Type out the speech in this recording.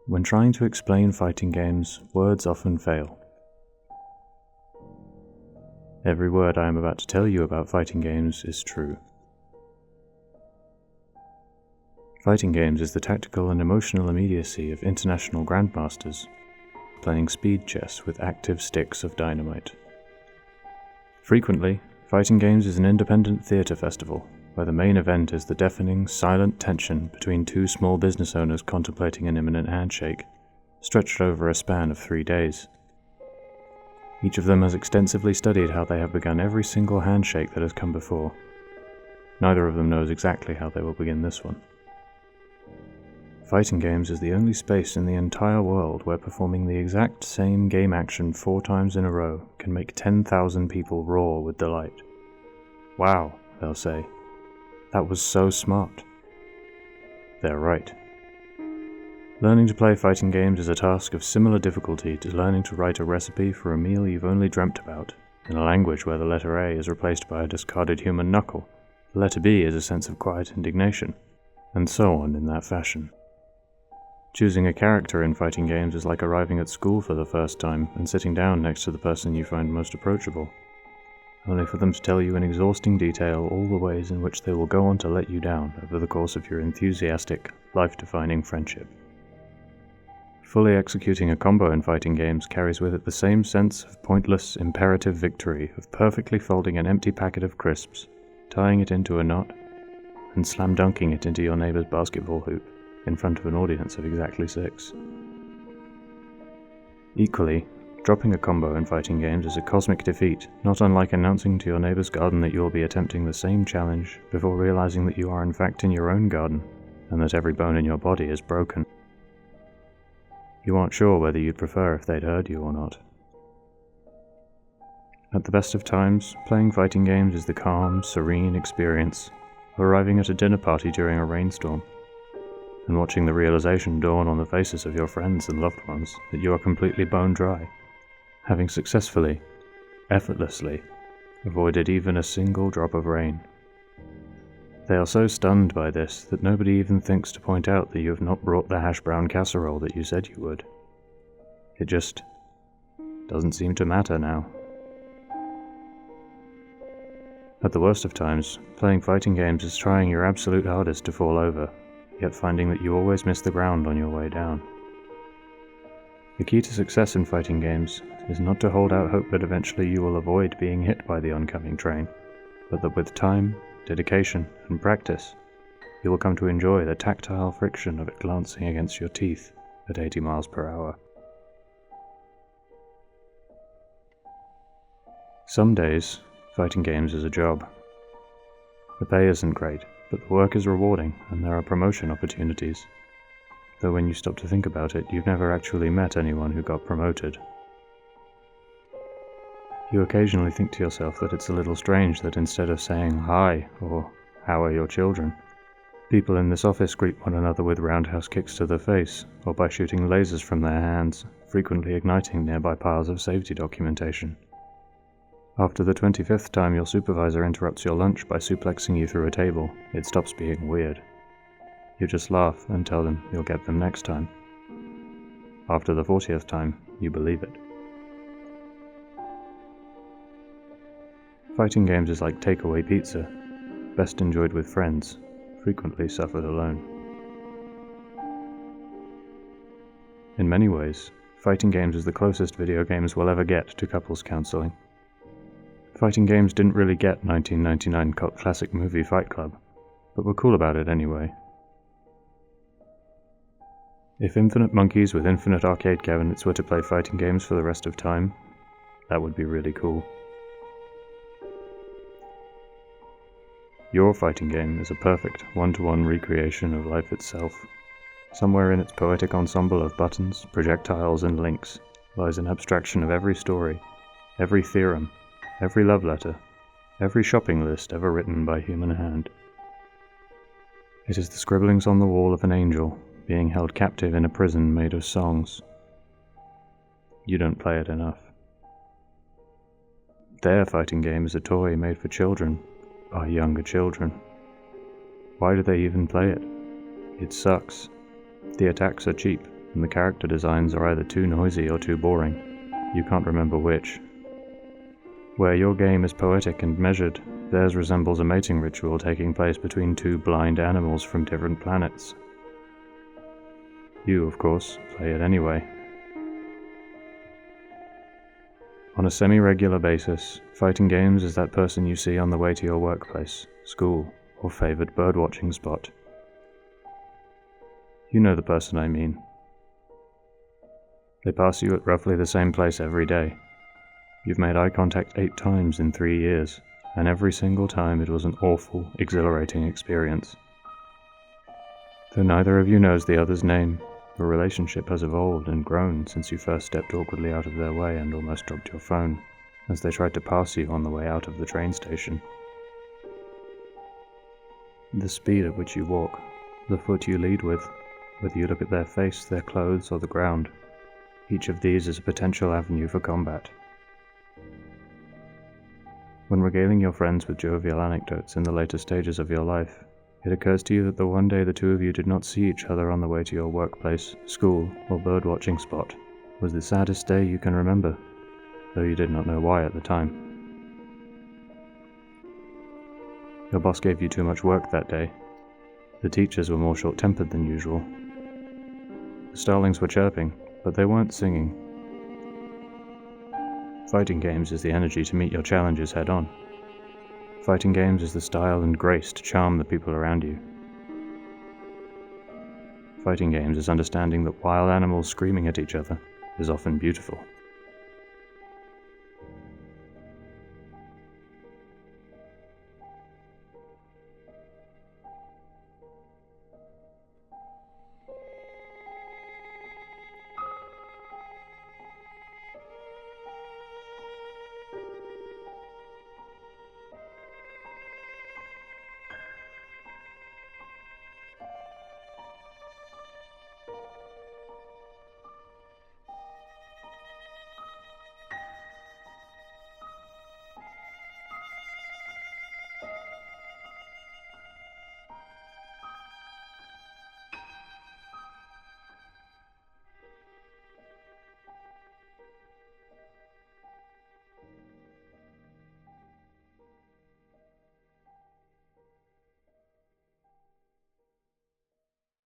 When trying to explain fighting games, words often fail. Every word I am about to tell you about fighting games is true. Fighting games is the tactical and emotional immediacy of international grandmasters playing speed chess with active sticks of dynamite. Frequently, fighting games is an independent theatre festival, where the main event is the deafening, silent tension between two small business owners contemplating an imminent handshake, stretched over a span of 3 days. Each of them has extensively studied how they have begun every single handshake that has come before. Neither of them knows exactly how they will begin this one. Fighting games is the only space in the entire world where performing the exact same game action 4 times in a row can make 10,000 people roar with delight. Wow, they'll say. That was so smart. They're right. Learning to play fighting games is a task of similar difficulty to learning to write a recipe for a meal you've only dreamt about, in a language where the letter A is replaced by a discarded human knuckle, the letter B is a sense of quiet indignation, and so on in that fashion. Choosing a character in fighting games is like arriving at school for the first time and sitting down next to the person you find most approachable, only for them to tell you in exhausting detail all the ways in which they will go on to let you down over the course of your enthusiastic, life-defining friendship. Fully executing a combo in fighting games carries with it the same sense of pointless, imperative victory of perfectly folding an empty packet of crisps, tying it into a knot, and slam-dunking it into your neighbor's basketball hoop in front of an audience of exactly 6. Equally, dropping a combo in fighting games is a cosmic defeat, not unlike announcing to your neighbor's garden that you will be attempting the same challenge before realizing that you are in fact in your own garden, and that every bone in your body is broken. You aren't sure whether you'd prefer if they'd heard you or not. At the best of times, playing fighting games is the calm, serene experience of arriving at a dinner party during a rainstorm, and watching the realization dawn on the faces of your friends and loved ones that you are completely bone dry, having successfully, effortlessly, avoided even a single drop of rain. They are so stunned by this that nobody even thinks to point out that you have not brought the hash brown casserole that you said you would. It just doesn't seem to matter now. At the worst of times, playing fighting games is trying your absolute hardest to fall over, yet finding that you always miss the ground on your way down. The key to success in fighting games is not to hold out hope that eventually you will avoid being hit by the oncoming train, but that with time, dedication, and practice, you will come to enjoy the tactile friction of it glancing against your teeth at 80 miles per hour. Some days, fighting games is a job. The pay isn't great, but the work is rewarding and there are promotion opportunities. Though when you stop to think about it, you've never actually met anyone who got promoted. You occasionally think to yourself that it's a little strange that instead of saying hi or how are your children, people in this office greet one another with roundhouse kicks to the face or by shooting lasers from their hands, frequently igniting nearby piles of safety documentation. After the 25th time your supervisor interrupts your lunch by suplexing you through a table, it stops being weird. You just laugh and tell them you'll get them next time. After the 40th time, you believe it. Fighting games is like takeaway pizza, best enjoyed with friends, frequently suffered alone. In many ways, fighting games is the closest video games will ever get to couples counseling. Fighting games didn't really get 1999 cult classic movie Fight Club, but were cool about it anyway. If infinite monkeys with infinite arcade cabinets were to play fighting games for the rest of time, that would be really cool. Your fighting game is a perfect one-to-one recreation of life itself. Somewhere in its poetic ensemble of buttons, projectiles, and links lies an abstraction of every story, every theorem, every love letter, every shopping list ever written by human hand. It is the scribblings on the wall of an angel being held captive in a prison made of songs. You don't play it enough. Their fighting game is a toy made for children, by younger children. Why do they even play it? It sucks. The attacks are cheap, and the character designs are either too noisy or too boring. You can't remember which. Where your game is poetic and measured, theirs resembles a mating ritual taking place between two blind animals from different planets. You, of course, play it anyway. On a semi-regular basis, FighterZ is that person you see on the way to your workplace, school, or favored birdwatching spot. You know the person I mean. They pass you at roughly the same place every day. You've made eye contact 8 times in 3 years, and every single time it was an awful, exhilarating experience. Though neither of you knows the other's name, your relationship has evolved and grown since you first stepped awkwardly out of their way and almost dropped your phone, as they tried to pass you on the way out of the train station. The speed at which you walk, the foot you lead with, whether you look at their face, their clothes, or the ground, each of these is a potential avenue for combat. When regaling your friends with jovial anecdotes in the later stages of your life, it occurs to you that the one day the two of you did not see each other on the way to your workplace, school, or birdwatching spot was the saddest day you can remember, though you did not know why at the time. Your boss gave you too much work that day. The teachers were more short-tempered than usual. The starlings were chirping, but they weren't singing. FighterZ is the energy to meet your challenges head-on. FighterZ is the style and grace to charm the people around you. FighterZ is understanding that wild animals screaming at each other is often beautiful.